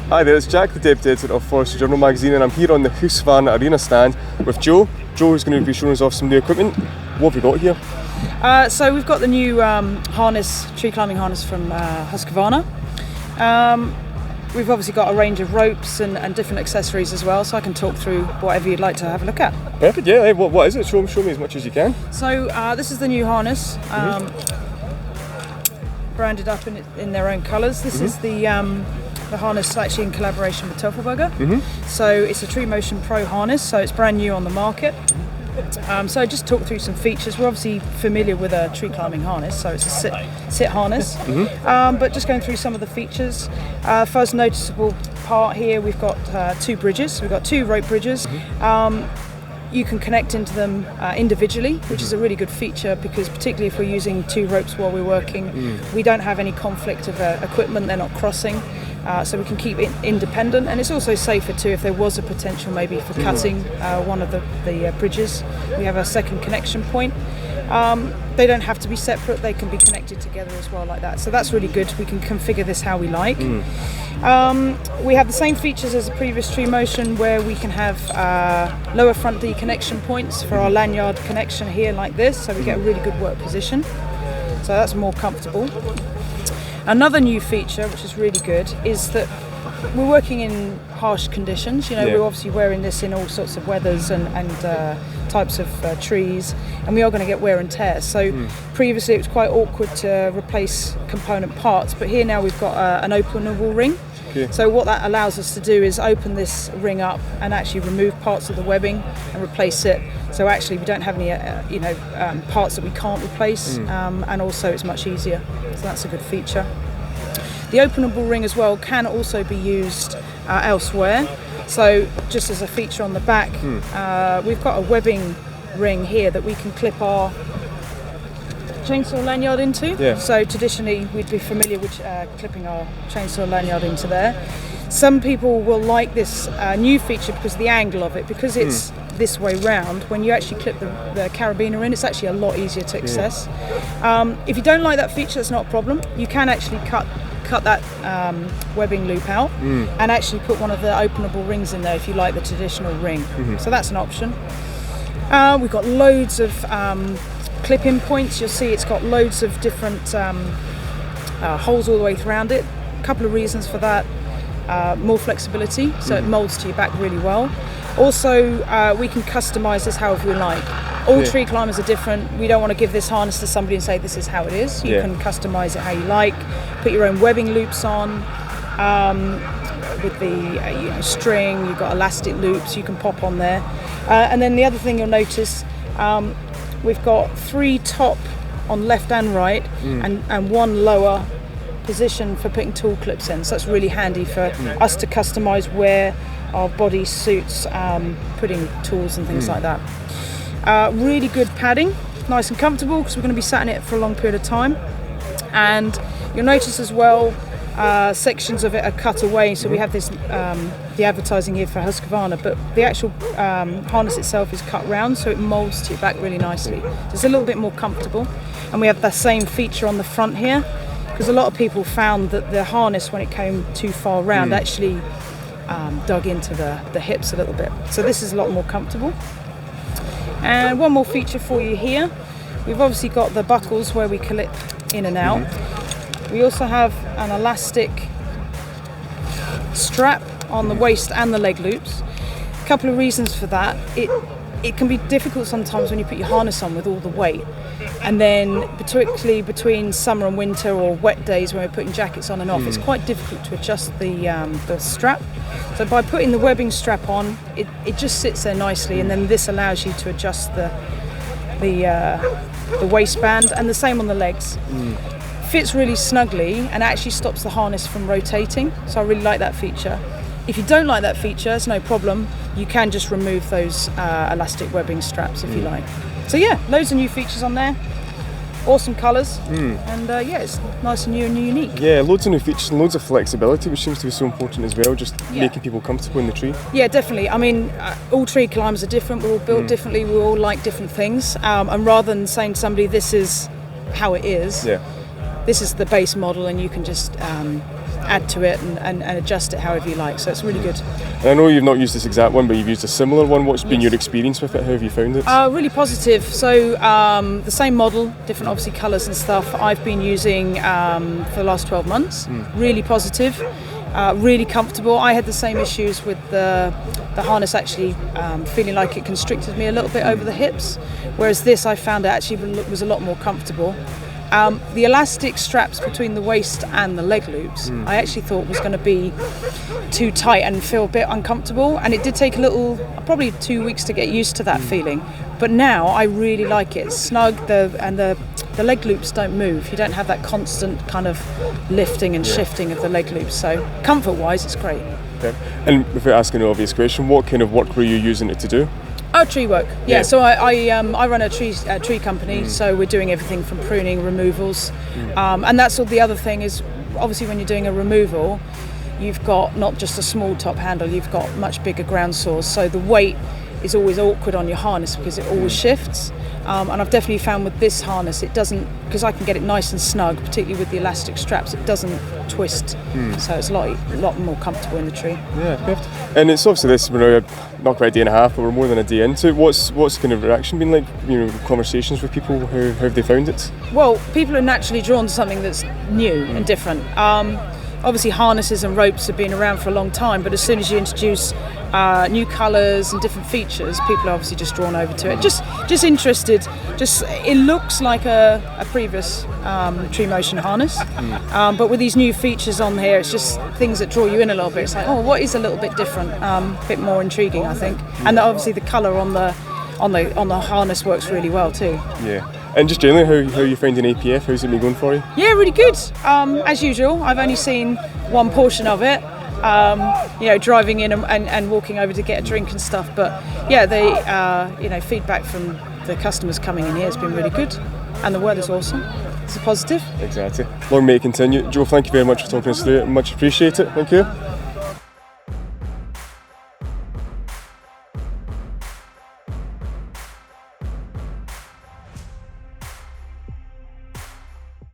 Hi there, it's Jack, the Deputy Editor of Forestry Journal magazine, and I'm here on the Husqvarna arena stand with Joe. Joe is going to be showing us off some new equipment. What have we got here? So we've got the new tree climbing harness from Husqvarna. We've obviously got a range of ropes and different accessories as well, so I can talk through whatever you'd like to have a look at. Perfect, yeah. Hey, what is it? Show me as much as you can. So this is the new harness, branded up in their own colours. This is the harness actually in collaboration with Toffelberger. So it's a Tree Motion Pro harness, so it's brand new on the market. So just talk through some features. We're obviously familiar with a tree climbing harness, so it's a sit harness. But just going through some of the features. First noticeable part here, we've got two bridges. We've got two rope bridges. You can connect into them individually, which is a really good feature because particularly if we're using two ropes while we're working, we don't have any conflict of equipment, they're not crossing. So we can keep it independent, and it's also safer too if there was a potential maybe for cutting one of the bridges. We have a second connection point. They don't have to be separate, they can be connected together as well like that. So that's really good, we can configure this how we like. We have the same features as the previous Tree Motion where we can have lower front D connection points for our lanyard connection here like this, so we get a really good work position. So that's more comfortable. Another new feature, which is really good, is that we're working in harsh conditions. We're obviously wearing this in all sorts of weathers and types of trees, and we are going to get wear and tear. So previously it was quite awkward to replace component parts, but here now we've got an openable ring. So what that allows us to do is open this ring up and actually remove parts of the webbing and replace it. So actually we don't have any parts that we can't replace, and also it's much easier. So that's a good feature. The openable ring as well can also be used elsewhere. So just as a feature on the back, we've got a webbing ring here that we can clip our chainsaw lanyard into. So traditionally we'd be familiar with clipping our chainsaw lanyard into there. Some people will like this new feature because of the angle of it, because it's this way round. When you actually clip the carabiner in, it's actually a lot easier to access. If you don't like that feature, that's not a problem. You can actually cut that webbing loop out and actually put one of the openable rings in there if you like the traditional ring. So that's an option. We've got loads of clip-in points. You'll see it's got loads of different holes all the way around it. A couple of reasons for that. More flexibility, so it molds to your back really well. Also, we can customise this however we like. All tree climbers are different. We don't want to give this harness to somebody and say this is how it is. You can customise it how you like, put your own webbing loops on. With the string, you've got elastic loops you can pop on there. And then the other thing you'll notice, we've got three top on left and right, and one lower position for putting tool clips in. So that's really handy for us to customise where our body suits putting tools and things like that. Really good padding, nice and comfortable because we're going to be sat in it for a long period of time. And you'll notice as well sections of it are cut away, so we have this the advertising here for Husqvarna, but the actual harness itself is cut round, so it molds to your back really nicely. So it's a little bit more comfortable. And we have the same feature on the front here, because a lot of people found that the harness, when it came too far round, actually dug into the hips a little bit. So this is a lot more comfortable. And one more feature for you here. We've obviously got the buckles where we clip in and out. We also have an elastic strap on the waist and the leg loops. A couple of reasons for that. It can be difficult sometimes when you put your harness on with all the weight, and then particularly between summer and winter or wet days when we're putting jackets on and off, it's quite difficult to adjust the strap. So by putting the webbing strap on, it just sits there nicely, and then this allows you to adjust the waistband, and the same on the legs. Fits really snugly and actually stops the harness from rotating, so I really like that feature. If you don't like that feature, it's no problem. You can just remove those elastic webbing straps if you like. So yeah, loads of new features on there. Awesome colours, and it's nice and new and unique. Yeah, loads of new features and loads of flexibility, which seems to be so important as well, just making people comfortable in the tree. Yeah, definitely. I mean, all tree climbers are different, we're all built differently, we all like different things, and rather than saying to somebody this is how it is, this is the base model, and you can just add to it and adjust it however you like. So it's really good. And I know you've not used this exact one, but you've used a similar one. What's been your experience with it? How have you found it? Really positive. So the same model, different obviously colours and stuff. I've been using for the last 12 months. Really positive, really comfortable. I had the same issues with the harness actually feeling like it constricted me a little bit over the hips, whereas this I found it actually was a lot more comfortable. The elastic straps between the waist and the leg loops I actually thought was going to be too tight and feel a bit uncomfortable, and it did take probably 2 weeks to get used to that feeling, but now I really like it. It's snug, and the leg loops don't move. You don't have that constant kind of lifting and shifting of the leg loops, so comfort wise it's great. Okay. And without asking an obvious question, what kind of work were you using it to do? Oh, tree work. Yeah. So I run a tree company, so we're doing everything from pruning, removals, and that's all. The other thing is, obviously, when you're doing a removal, you've got not just a small top handle, you've got much bigger ground saws. So the weight is always awkward on your harness because it always shifts. And I've definitely found with this harness, it doesn't, because I can get it nice and snug, particularly with the elastic straps, it doesn't twist. So it's a lot more comfortable in the tree. Yeah, perfect. And it's obviously this, we're not quite a day and a half, but we're more than a day into it. What's kind of reaction been like? Conversations with people, how have they found it? Well, people are naturally drawn to something that's new and different. Obviously harnesses and ropes have been around for a long time, but as soon as you introduce new colours and different features, people are obviously just drawn over to it. Just interested. It looks like a previous tree motion harness, but with these new features on here, it's just things that draw you in a little bit. It's like, oh, what is a little bit different, a bit more intriguing, I think. And obviously the colour on the harness works really well too. Yeah. And just generally, how are you finding APF? How's it been going for you? Yeah, really good. As usual, I've only seen one portion of it. Driving in and walking over to get a drink and stuff. But yeah, feedback from the customers coming in here has been really good, and the weather's awesome. It's a positive. Exactly. Long may it continue. Joe, thank you very much for talking us through it. Much appreciate it. Thank you.